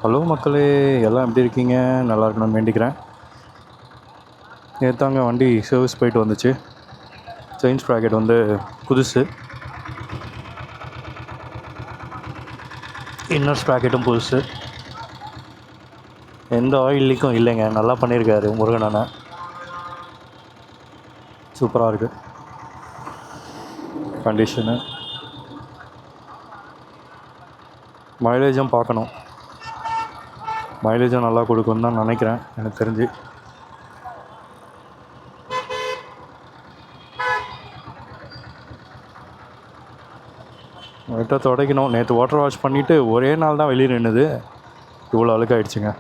Hello மக்களே, எல்லாம் எப்படி இருக்கீங்க? நல்லா இருக்கணும்னு வேண்டிக்கிறேன். நேற்றாங்க வண்டி சர்வீஸ் போயிட்டு வந்துச்சு. செயின் ஸ்ப்ராக்கெட் வந்து புதுசு, இன்னர் ஸ்ப்ராக்கெட்டும் புதுசு. எந்த ஆயில் லீக்கும் இல்லைங்க. நல்லா பண்ணியிருக்காரு முருகன் அண்ணன். சூப்பராக இருக்குது கண்டிஷனு. மைலேஜும் பார்க்கணும். மைலேஜும் நல்லா கொடுக்குன்னு தான் நினைக்கிறேன், எனக்கு தெரிஞ்சு. லைட்டாக துடைக்கணும். நேற்று வாட்டர் வாஷ் பண்ணிவிட்டு ஒரே நாள் தான் வெளியே நின்றுது. இவ்வளோ அழுக்காயிடுச்சுங்க.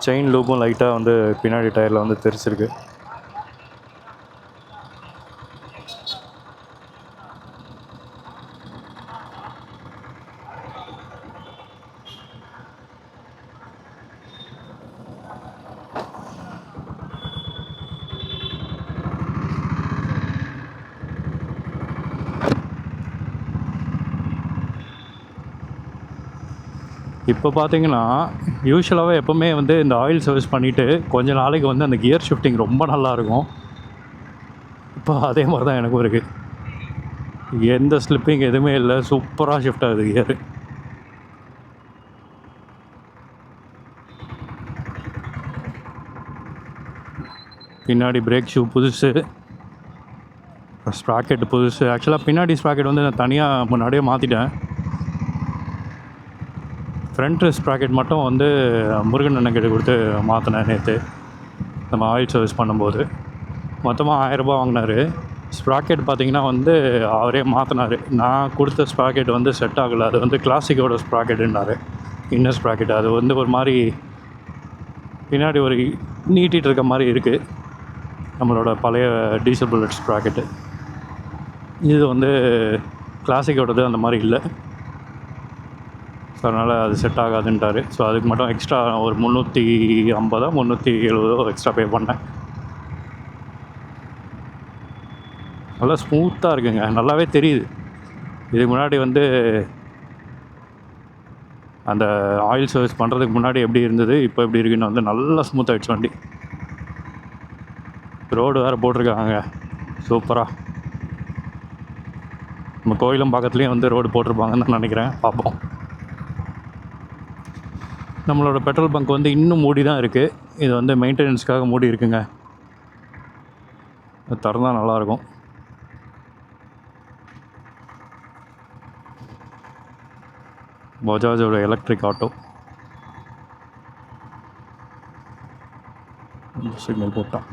செயின் லூப்பும் லைட்டாக வந்து பின்னாடி டயரில் வந்து தெரிச்சிருக்கு. இப்போ பார்த்தீங்கன்னா யூஸ்வலாகவே எப்போவுமே வந்து இந்த ஆயில் சர்வீஸ் பண்ணிவிட்டு கொஞ்சம் நாளைக்கு வந்து அந்த கியர் ஷிஃப்டிங் ரொம்ப நல்லாயிருக்கும். இப்போ அதே மாதிரி தான் எனக்கும் இருக்குது. எந்த ஸ்லிப்பிங் எதுவுமே இல்லை, சூப்பராக ஷிஃப்ட் ஆகுது கியரு. பின்னாடி பிரேக் ஷூ புதுசு, ஸ்ப்ராக்கெட் புதுசு. ஆக்சுவலாக பின்னாடி ஸ்ப்ராக்கெட் வந்து நான் தனியாக முன்னாடியே மாற்றிட்டேன். ஃப்ரண்ட் ஸ்ப்ராக்கெட் மட்டும் வந்து முருகன் அண்ணன் கிட்ட கொடுத்து மாற்றினேன் நேற்று நம்ம ஆயில் சர்வீஸ் பண்ணும்போது. மொத்தமாக 1000 வாங்கினார். ஸ்ப்ராக்கெட் பார்த்திங்கன்னா வந்து அவரே மாற்றினார். நான் கொடுத்த ஸ்ப்ராக்கெட் வந்து செட் ஆகலை. அது வந்து கிளாசிக்கோட ஸ்ப்ராக்கெட்டுன்னாரு, இன்னர் ஸ்ப்ராக்கெட். அது வந்து ஒரு மாதிரி பின்னாடி ஒரு நீட்டிகிட்டு இருக்க மாதிரி இருக்குது, நம்மளோட பழைய டீசல் புல்லட் ஸ்ப்ராக்கெட்டு. இது வந்து கிளாசிக்கோடது அந்த மாதிரி இல்லை. ஸோ அதனால் அது செட் ஆகாதுன்ட்டார். ஸோ அதுக்கு மட்டும் எக்ஸ்ட்ரா ஒரு 350 370 எக்ஸ்ட்ரா பே பண்ணேன். நல்லா ஸ்மூத்தாக இருக்குங்க, நல்லாவே தெரியுது. இதுக்கு முன்னாடி வந்து அந்த ஆயில் சர்வீஸ் பண்ணுறதுக்கு முன்னாடி எப்படி இருந்தது, இப்போ எப்படி இருக்குன்னு வந்து நல்லா ஸ்மூத் ஆகிடுச்சு வண்டி. ரோடு வேறு போட்டிருக்காங்க சூப்பராக. நம்ம கோயிலும் பக்கத்துலேயும் வந்து ரோடு போட்டிருப்பாங்கன்னு தான் நினைக்கிறேன். பார்ப்போம். நம்மளோட பெட்ரோல் பங்க் வந்து இன்னும் மூடி தான் இருக்குது. இது வந்து மெயின்டெனன்ஸ்க்காக மூடி இருக்குங்க. அது திறந்தால் நல்லாயிருக்கும். பஜாஜோட எலக்ட்ரிக் ஆட்டோ. சிக்னல் போட்டான்.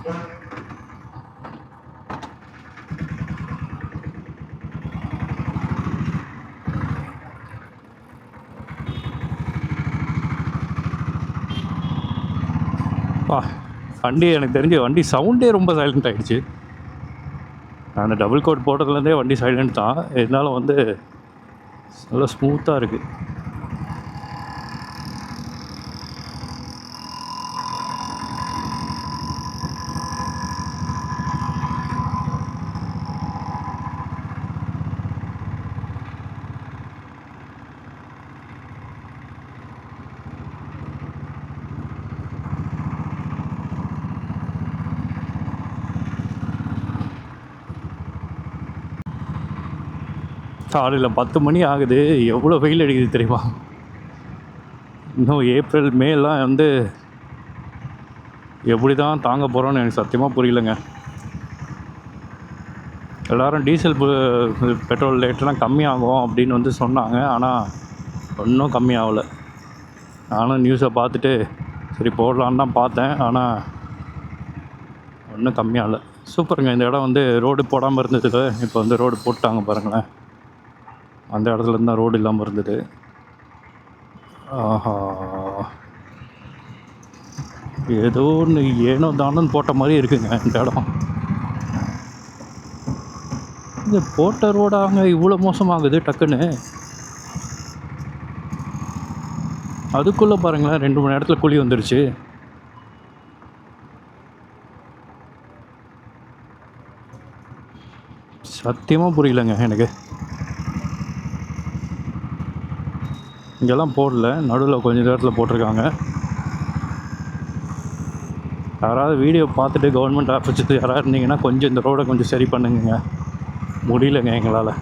வண்டி எனக்கு தெரிஞ்ச வண்டி சவுண்டே ரொம்ப சைலண்ட் ஆகிடுச்சு. அந்த டபுள் கோட் போட்டதுலேருந்தே வண்டி சைலண்ட் தான், இருந்தாலும் வந்து நல்லா ஸ்மூத்தாக இருக்குது. காலையில் 10 மணி ஆகுது. எவ்வளோ வெயில் அடிக்குது தெரியுமா? இன்னும் ஏப்ரல் மேலாம் வந்து எப்படி தான் தாங்க போகிறோன்னு எனக்கு சத்தியமாக புரியலைங்க. எல்லோரும் டீசல் பெட்ரோல் ரேட்டெலாம் கம்மியாகும் அப்படின்னு வந்து சொன்னாங்க. ஆனால் ஒன்றும் கம்மி ஆகலை. நானும் நியூஸை பார்த்துட்டு சரி போடலான்னு தான் பார்த்தேன், ஆனால் ஒன்றும் கம்மியாகலை. சூப்பருங்க. இந்த இடம் வந்து ரோடு போடாமல் இருந்ததுக்கு இப்போ வந்து ரோடு போட்டாங்க பாருங்களேன். அந்த இடத்துல இருந்தால் ரோடு இல்லாமல் இருந்தது. ஆஹா, ஏதோ ஒன்று ஏனோ தானோன்னு போட்ட மாதிரி இருக்குங்க இந்த இடம். இந்த போட்ட ரோடாங்க இவ்வளோ மோசமாகுது டக்குன்னு. அதுக்குள்ளே பாருங்களேன் 2 மணி நேரத்தில் குழி வந்துருச்சு. சத்தியமாக புரியலைங்க எனக்கு. இங்கெல்லாம் போடல, நடுவில் கொஞ்சம் நேரத்தில் போட்டிருக்காங்க. யாராவது வீடியோ பார்த்துட்டு கவர்மெண்ட் ஆஃபீஸுக்கு யாராவது இருந்தீங்கன்னா கொஞ்சம் இந்த ரோடை கொஞ்சம் சரி பண்ணுங்க. முடியலைங்க எங்களால்.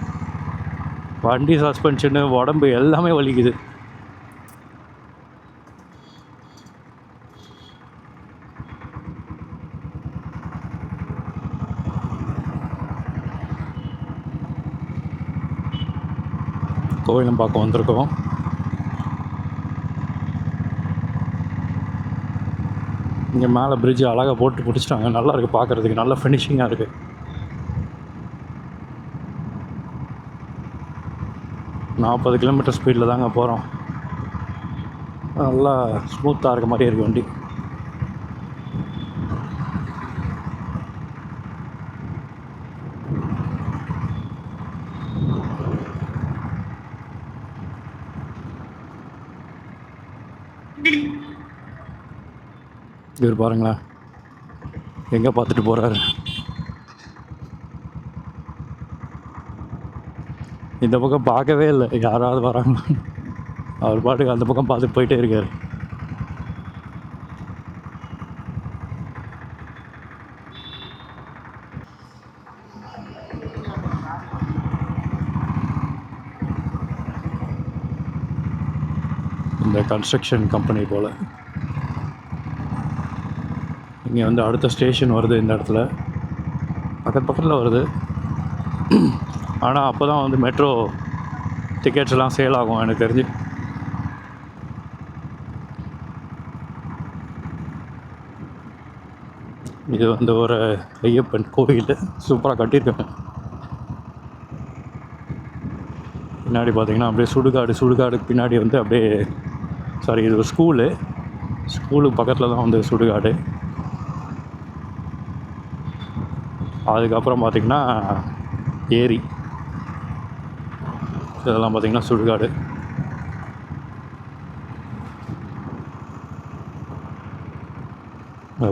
வண்டி சஸ்பென்ஷனு, உடம்பு எல்லாமே வலிக்குது. கோயிலும் பார்க்க வந்திருக்கோம். இங்கே மேலே பிரிட்ஜு அழகாக போட்டு பிடிச்சிட்டாங்க. நல்லா இருக்குது பார்க்குறதுக்கு, நல்லா ஃபினிஷிங்காக இருக்குது. நாற்பது கிலோமீட்டர் ஸ்பீடில் தாங்க போகிறோம். நல்லா ஸ்மூத்தாக இருக்க மாதிரியே இருக்குது வண்டி. இவர் பாருங்களேன் எங்கே பார்த்துட்டு போகிறாரு. இந்த பக்கம் பார்க்கவே இல்லை, யாராவது வராங்க. அவர் பாட்டுக்கு அந்த பக்கம் பார்த்துட்டு போயிட்டே இருக்கார். இந்த கன்ஸ்ட்ரக்ஷன் கம்பெனி போல். இங்கே வந்து அடுத்த ஸ்டேஷன் வருது. இந்த இடத்துல பக்கத்தில் வருது. ஆனால் அப்போ தான் வந்து மெட்ரோ டிக்கெட்ஸ் எல்லாம் சேல் ஆகும் எனக்கு தெரிஞ்சு. இது வந்து ஒரு ஐயப்பன் கோவில், சூப்பராக கட்டியிருக்காங்க. பின்னாடி பார்த்தீங்கன்னா அப்படியே சுடுகாடுக்கு பின்னாடி வந்து அப்படியே இது ஒரு ஸ்கூலுக்கு பக்கத்தில் தான் வந்து சுடுகாடு. அதுக்கப்புறம் பார்த்திங்கன்னா ஏரி, இதெல்லாம் பார்த்திங்கன்னா சுடுகாடு.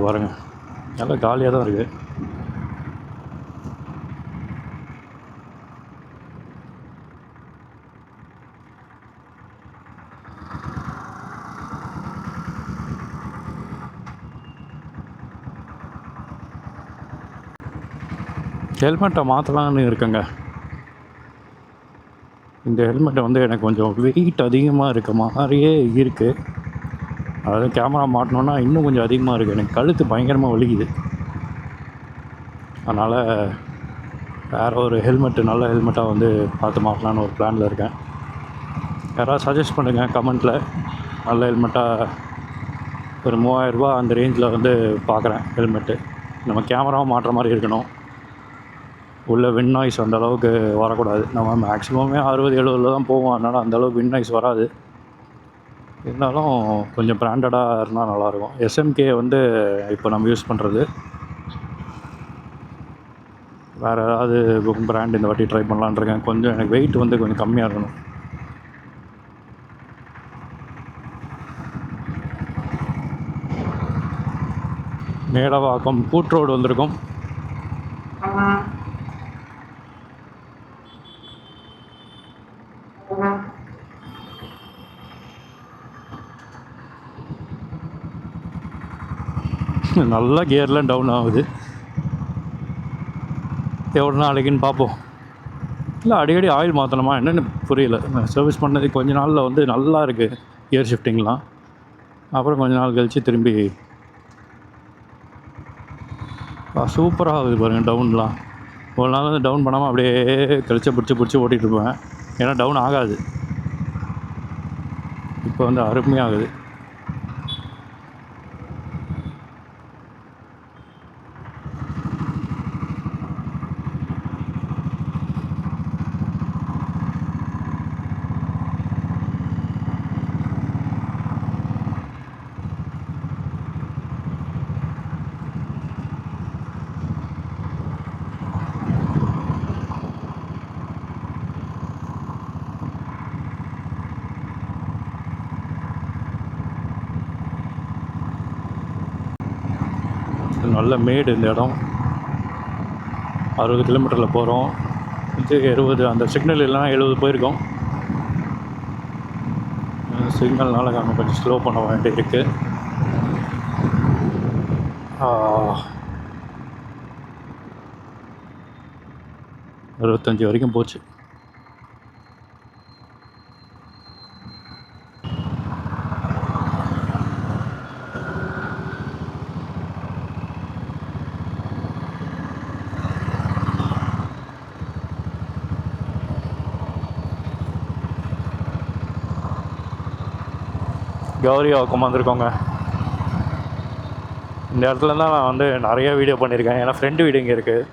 பாருங்க நல்லா காலியாக தான் இருக்குது. ஹெல்மெட்டை மாற்றலான்னு இருக்குங்க. இந்த ஹெல்மெட்டை வந்து எனக்கு கொஞ்சம் வெயிட் அதிகமாக இருக்க மாதிரியே இருக்குது. அதாவது கேமரா மாட்டினோன்னா இன்னும் கொஞ்சம் அதிகமாக இருக்குது. எனக்கு கழுத்து பயங்கரமாக வலிக்குது. அதனால் வேறு ஒரு நல்ல ஹெல்மெட்டாக வந்து பார்த்து மாட்டலான்னு ஒரு பிளானில் இருக்கேன். யாராவது சஜஸ்ட் பண்ணுங்கள் கமெண்ட்டில். நல்ல ஹெல்மெட்டாக ஒரு 3000 ரூபா அந்த ரேஞ்சில் வந்து பார்க்குறேன் ஹெல்மெட்டு. நம்ம கேமராவும் மாட்டுற மாதிரி இருக்கணும். உள்ள வின் நாய்ஸ் அந்த அளவுக்கு வரக்கூடாது. நம்ம மேக்ஸிமமே 60-70 தான் போவோம். அதனால் அந்தளவுக்கு வின் நாய்ஸ் வராது. இருந்தாலும் கொஞ்சம் பிராண்டடாக இருந்தால் நல்லாயிருக்கும். SMK வந்து இப்போ நம்ம யூஸ் பண்ணுறது. வேறு ஏதாவது பிராண்ட் இந்த வாட்டி ட்ரை பண்ணலான்னு இருக்கேன். கொஞ்சம் எனக்கு வெயிட் வந்து கொஞ்சம் கம்மியாக இருக்கணும். மேடவாக்கம் கூட்ரோடு வந்திருக்கும். நல்லா கியர்லாம் டவுன் ஆகுது. எவ்வளோ நாளைக்குன்னு பார்ப்போம். இல்லை அடிக்கடி ஆயில் மாற்றணுமா என்னென்னு புரியல. சர்வீஸ் பண்ணது கொஞ்ச நாளில் வந்து நல்லா இருக்குது கியர் ஷிஃப்டிங்லாம். அப்புறம் கொஞ்ச நாள் கழித்து திரும்பி சூப்பராக ஆகுது பாருங்கள் டவுன்லாம். ஒரு நாள் வந்து டவுன் பண்ணாமல் அப்படியே கழிச்ச பிடிச்சி ஓட்டிகிட்ருப்பேன். ஏன்னா டவுன் ஆகாது. இப்போ வந்து அருமையாகுது. நல்ல மேடு இந்த இடம். 60 கிலோமீட்டரில் போகிறோம். இது 70, அந்த சிக்னல் இல்லைனா 70 போயிருக்கோம். சிக்னல்னால நம்ம கொஞ்சம் ஸ்லோ பண்ண வேண்டி இருக்குது. 65 வரைக்கும் போச்சு. கௌரியாவுக்கும் வந்திருக்கோங்க. இந்த இடத்துல தான் நான் வந்து நிறைய வீடியோ பண்ணியிருக்கேன். ஏன்னா ஃப்ரெண்டு வீடு இங்கே இருக்குது.